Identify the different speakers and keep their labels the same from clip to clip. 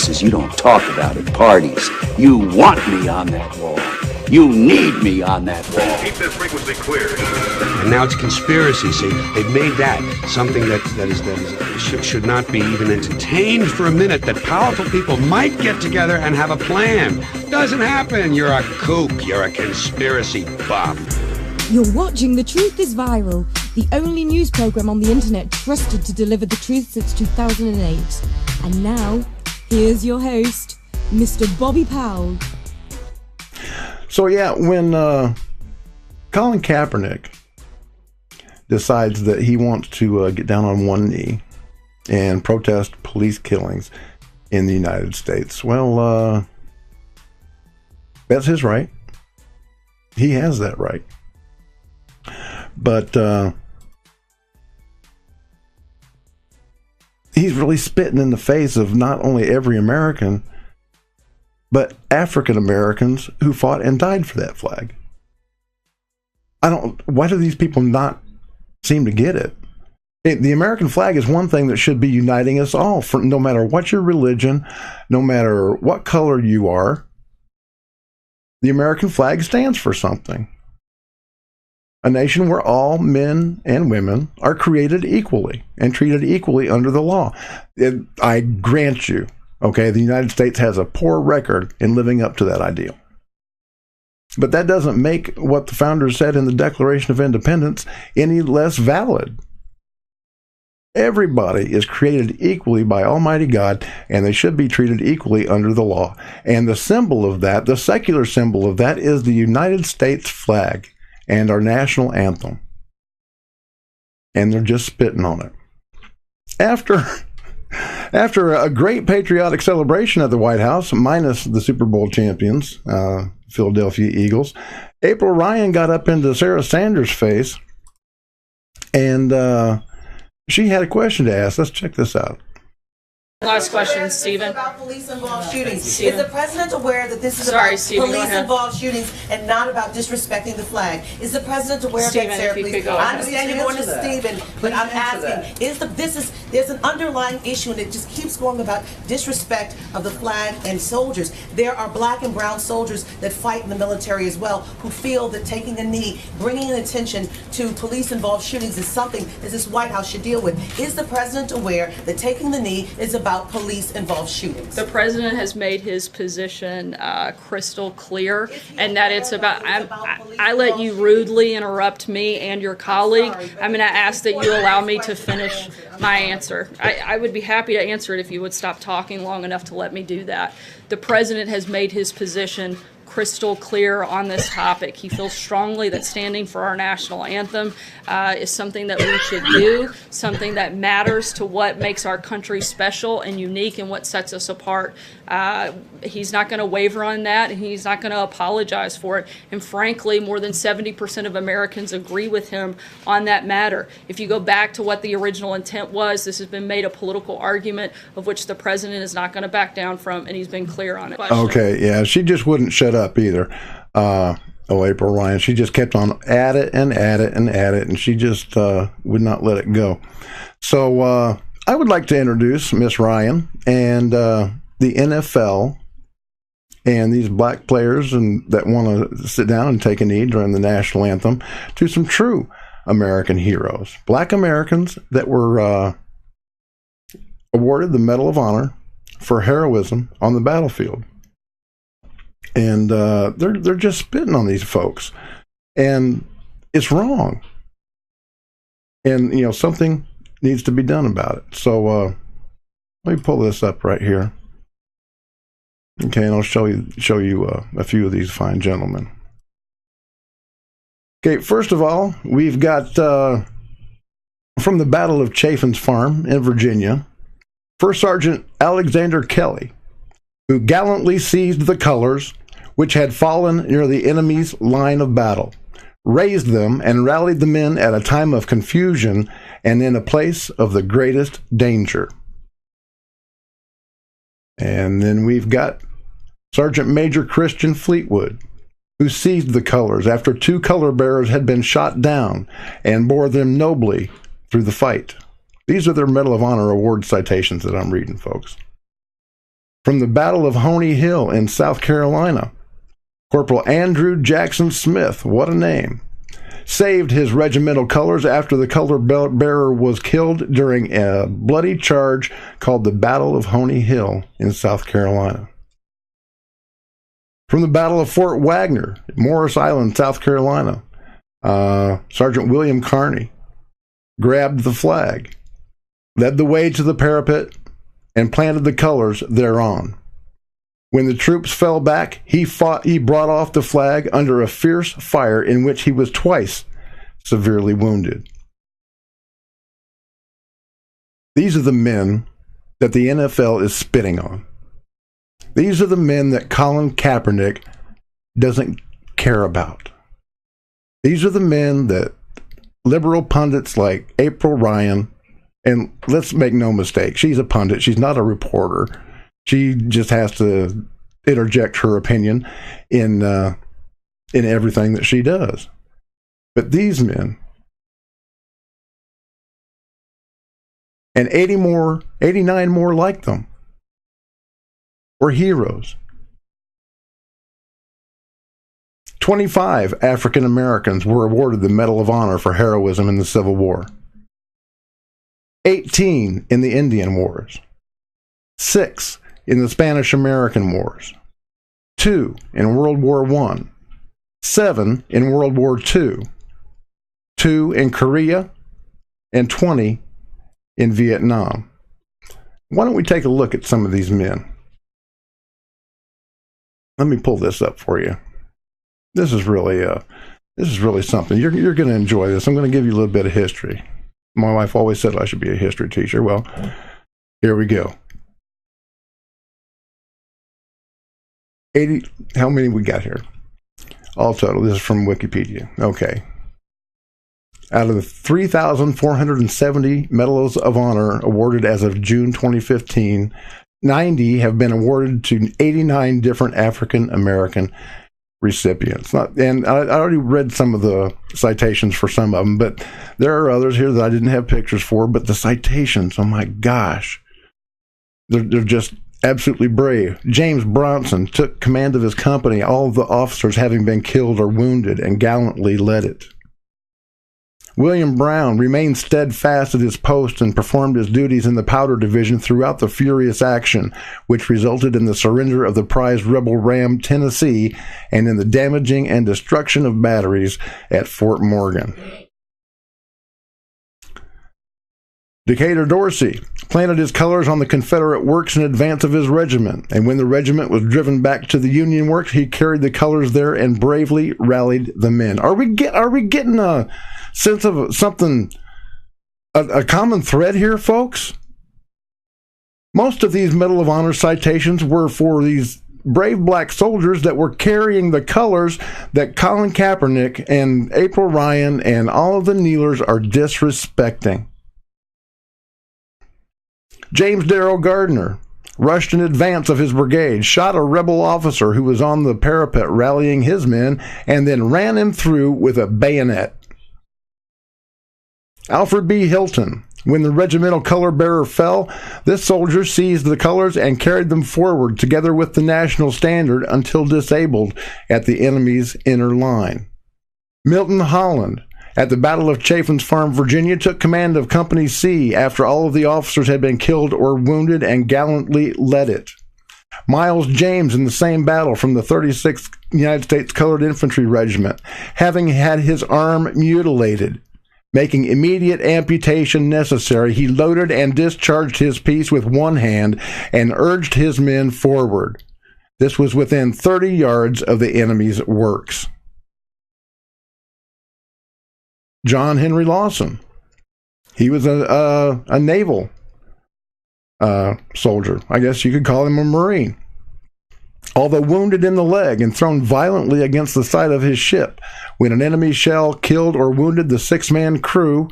Speaker 1: places you don't talk about at parties. You want me on that wall. You need me on that wall.
Speaker 2: Keep this frequency clear.
Speaker 3: And now it's conspiracy. See, they've made that something that should not be even entertained for a minute, that powerful people might get together and have a plan. Doesn't happen. You're a kook. You're a conspiracy buff.
Speaker 4: You're watching The Truth is Viral, the only news program on the internet trusted to deliver the truth since 2008. And now, here's your host, Mr. Bobby Powell.
Speaker 5: So yeah, when Colin Kaepernick decides that he wants to get down on one knee and protest police killings in the United States, well, that's his right. He has that right. But he's really spitting in the face of not only every American, but African Americans who fought and died for that flag. Why do these people not seem to get it? The American flag is one thing that should be uniting us all, no matter what your religion, no matter what color you are. The American flag stands for something. A nation where all men and women are created equally and treated equally under the law. I grant you, okay, the United States has a poor record in living up to that ideal. But that doesn't make what the founders said in the Declaration of Independence any less valid. Everybody is created equally by Almighty God, and they should be treated equally under the law. And the symbol of that, the secular symbol of that, is the United States flag and our national anthem. And they're just spitting on it. After a great patriotic celebration at the White House, minus the Super Bowl champions, Philadelphia Eagles, April Ryan got up into Sarah Sanders' face, and she had a question to ask. Let's check this out.
Speaker 6: Last question, Stephen.
Speaker 7: About police-involved shootings.
Speaker 6: Stephen.
Speaker 7: Is the president aware that this is police-involved shootings and not about disrespecting the flag? Is the president aware
Speaker 6: Stephen,
Speaker 7: of that, Sarah,
Speaker 6: if you
Speaker 7: please?
Speaker 6: could go
Speaker 7: I
Speaker 6: ahead.
Speaker 7: understand you're going to Stephen, but I'm asking, there's an underlying issue, and it just keeps going about disrespect of the flag and soldiers. There are black and brown soldiers that fight in the military as well, who feel that taking a knee, bringing an attention to police-involved shootings is something that this White House should deal with. Is the president aware that taking the knee is about police-involved shootings?
Speaker 6: The president has made his position crystal clear, and that it's about. I let you rudely interrupt me and your colleague. I'm going to ask that you allow me to finish my answer. I would be happy to answer it if you would stop talking long enough to let me do that. The president has made his position crystal clear on this topic. He feels strongly that standing for our national anthem is something that we should do, something that matters to what makes our country special and unique and what sets us apart. He's not going to waver on that, and he's not going to apologize for it. And frankly, more than 70% of Americans agree with him on that matter. If you go back to what the original intent was, this has been made a political argument of which the president is not going to back down from, and he's been clear on it.
Speaker 5: Okay, yeah, she just wouldn't shut up either. April Ryan, she just kept on at it, and she just would not let it go. So I would like to introduce Miss Ryan and the NFL and these black players and that want to sit down and take a knee during the national anthem to some true American heroes, black Americans that were awarded the Medal of Honor for heroism on the battlefield. And they're just spitting on these folks, and it's wrong. And something needs to be done about it. So let me pull this up right here. Okay, and I'll show you a few of these fine gentlemen. Okay, first of all, we've got from the Battle of Chaffin's Farm in Virginia, First Sergeant Alexander Kelly, who gallantly seized the colors which had fallen near the enemy's line of battle, raised them and rallied the men at a time of confusion and in a place of the greatest danger. And then we've got Sergeant Major Christian Fleetwood, who seized the colors after 2 color bearers had been shot down and bore them nobly through the fight. These are their Medal of Honor award citations that I'm reading, folks. From the Battle of Honey Hill in South Carolina, Corporal Andrew Jackson Smith, what a name, saved his regimental colors after the color bearer was killed during a bloody charge called the Battle of Honey Hill in South Carolina. From the Battle of Fort Wagner, Morris Island, South Carolina, Sergeant William Carney grabbed the flag, led the way to the parapet, and planted the colors thereon. When the troops fell back, he brought off the flag under a fierce fire in which he was twice severely wounded. These are the men that the NFL is spitting on. These are the men that Colin Kaepernick doesn't care about. These are the men that liberal pundits like April Ryan, and let's make no mistake, she's a pundit, she's not a reporter. She just has to interject her opinion in everything that she does. But these men, and 89 more like them, were heroes. 25 African Americans were awarded the Medal of Honor for heroism in the Civil War. 18 in the Indian Wars. 6 in the Spanish-American Wars. 2 in World War I. 7 in World War II. 2 in Korea. And 20 in Vietnam. Why don't we take a look at some of these men? Let me pull this up for you. This is really something. You're going to enjoy this. I'm going to give you a little bit of history. My wife always said I should be a history teacher. Well, here we go. 80. How many we got here? All total. This is from Wikipedia. Okay. Out of the 3,470 Medals of Honor awarded as of June 2015, 90 have been awarded to 89 different African American recipients. And I already read some of the citations for some of them, but there are others here that I didn't have pictures for, but the citations, oh my gosh, they're just absolutely brave. James Bronson took command of his company, all of the officers having been killed or wounded, and gallantly led it. William Brown remained steadfast at his post and performed his duties in the Powder Division throughout the furious action, which resulted in the surrender of the prized rebel ram Tennessee and in the damaging and destruction of batteries at Fort Morgan. Decatur Dorsey planted his colors on the Confederate works in advance of his regiment, and when the regiment was driven back to the Union works, he carried the colors there and bravely rallied the men. Are we getting a sense of something, a common thread here, folks? Most of these Medal of Honor citations were for these brave black soldiers that were carrying the colors that Colin Kaepernick and April Ryan and all of the kneelers are disrespecting. James Darrell Gardner rushed in advance of his brigade, shot a rebel officer who was on the parapet rallying his men, and then ran him through with a bayonet. Alfred B. Hilton, when the regimental color bearer fell, this soldier seized the colors and carried them forward together with the national standard until disabled at the enemy's inner line. Milton Holland, at the Battle of Chaffin's Farm, Virginia, took command of Company C after all of the officers had been killed or wounded and gallantly led it. Miles James, in the same battle from the 36th United States Colored Infantry Regiment, having had his arm mutilated, making immediate amputation necessary, he loaded and discharged his piece with one hand and urged his men forward. This was within 30 yards of the enemy's works. John Henry Lawson. He was a naval soldier. I guess you could call him a Marine. Although wounded in the leg and thrown violently against the side of his ship, when an enemy shell killed or wounded the 6-man crew,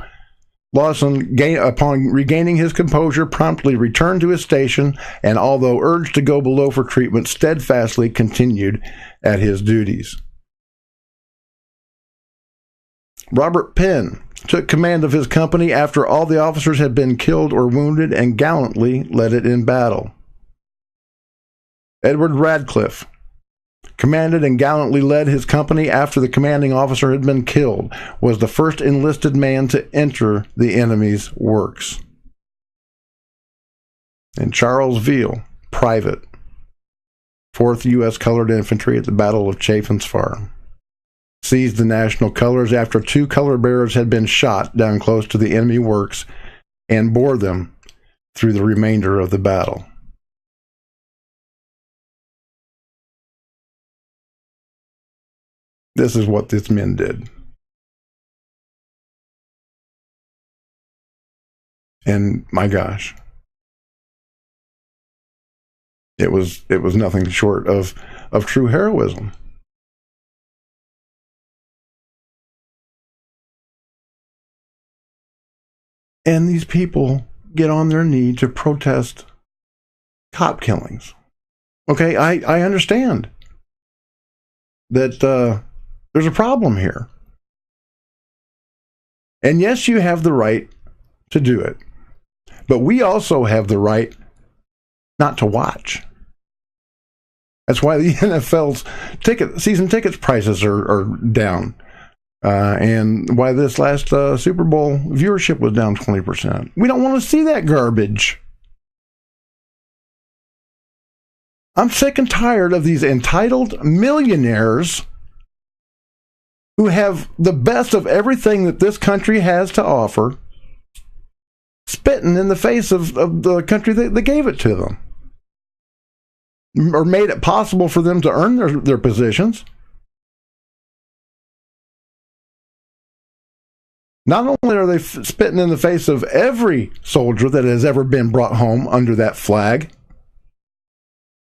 Speaker 5: Lawson, upon regaining his composure, promptly returned to his station and, although urged to go below for treatment, steadfastly continued at his duties. Robert Penn took command of his company after all the officers had been killed or wounded and gallantly led it in battle. Edward Radcliffe commanded and gallantly led his company after the commanding officer had been killed, was the first enlisted man to enter the enemy's works. And Charles Veal, private, 4th U.S. Colored Infantry at the Battle of Chaffin's Farm, seized the national colors after 2 color bearers had been shot down close to the enemy works and bore them through the remainder of the battle. This is what these men did. And my gosh, it was nothing short of true heroism. And these people get on their knee to protest cop killings. Okay, I understand that there's a problem here. And yes, you have the right to do it. But we also have the right not to watch. That's why the NFL's season tickets prices are down. And why this last Super Bowl viewership was down 20%. We don't want to see that garbage. I'm sick and tired of these entitled millionaires who have the best of everything that this country has to offer, spitting in the face of the country that gave it to them, or made it possible for them to earn their positions. Not only are they spitting in the face of every soldier that has ever been brought home under that flag,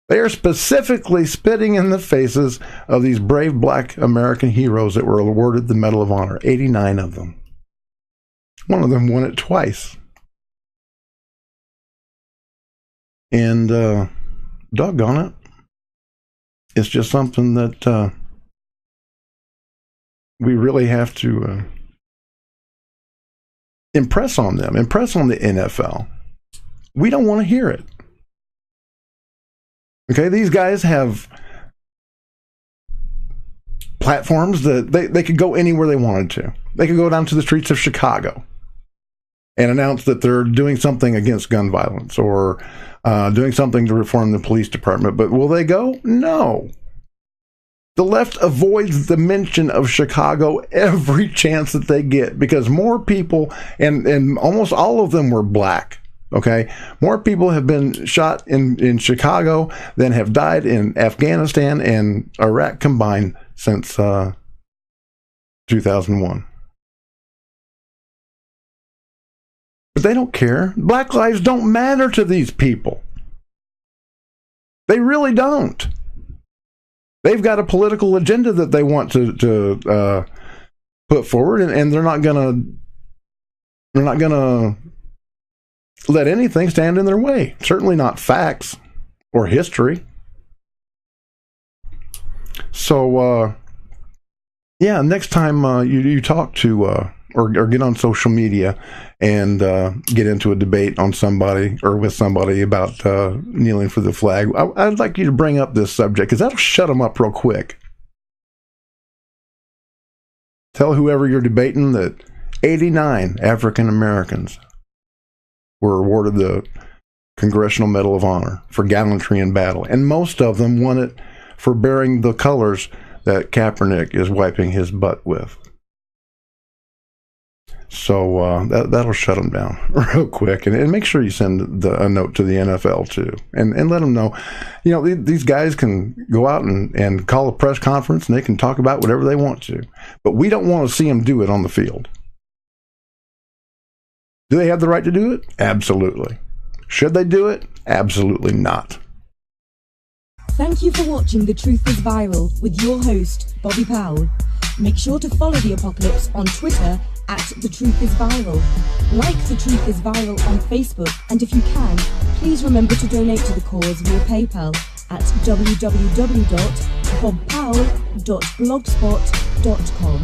Speaker 5: they are specifically spitting in the faces of these brave black American heroes that were awarded the Medal of Honor, 89 of them. One of them won it twice. And doggone it, it's just something that we really have to impress on them, impress on the NFL. We don't want to hear it. Okay, these guys have platforms that they could go anywhere they wanted to. They could go down to the streets of Chicago and announce that they're doing something against gun violence or doing something to reform the police department. But will they go? No. The left avoids the mention of Chicago every chance that they get because more people, and almost all of them were black, okay? More people have been shot in Chicago than have died in Afghanistan and Iraq combined since 2001. But they don't care. Black lives don't matter to these people. They really don't. They've got a political agenda that they want to put forward, and they're not gonna let anything stand in their way. Certainly not facts or history. So, yeah, next time you talk to or get on social media and get into a debate on somebody or with somebody about kneeling for the flag, I'd like you to bring up this subject because that'll shut them up real quick. Tell whoever you're debating that 89 African Americans were awarded the Congressional Medal of Honor for gallantry in battle, and most of them won it for bearing the colors that Kaepernick is wiping his butt with. So that'll shut them down real quick, and make sure you send a note to the NFL too, and let them know, you know, these guys can go out and call a press conference and they can talk about whatever they want to, but we don't want to see them do it on the field. Do they have the right to do it? Absolutely. Should they do it? Absolutely not.
Speaker 4: Thank you for watching The Truth is Viral with your host, Bobby Powell. Make sure to follow The Apocalypse on Twitter at The Truth is Viral. Like The Truth is Viral on Facebook, and if you can, please remember to donate to the cause via PayPal at www.bobpowell.blogspot.com.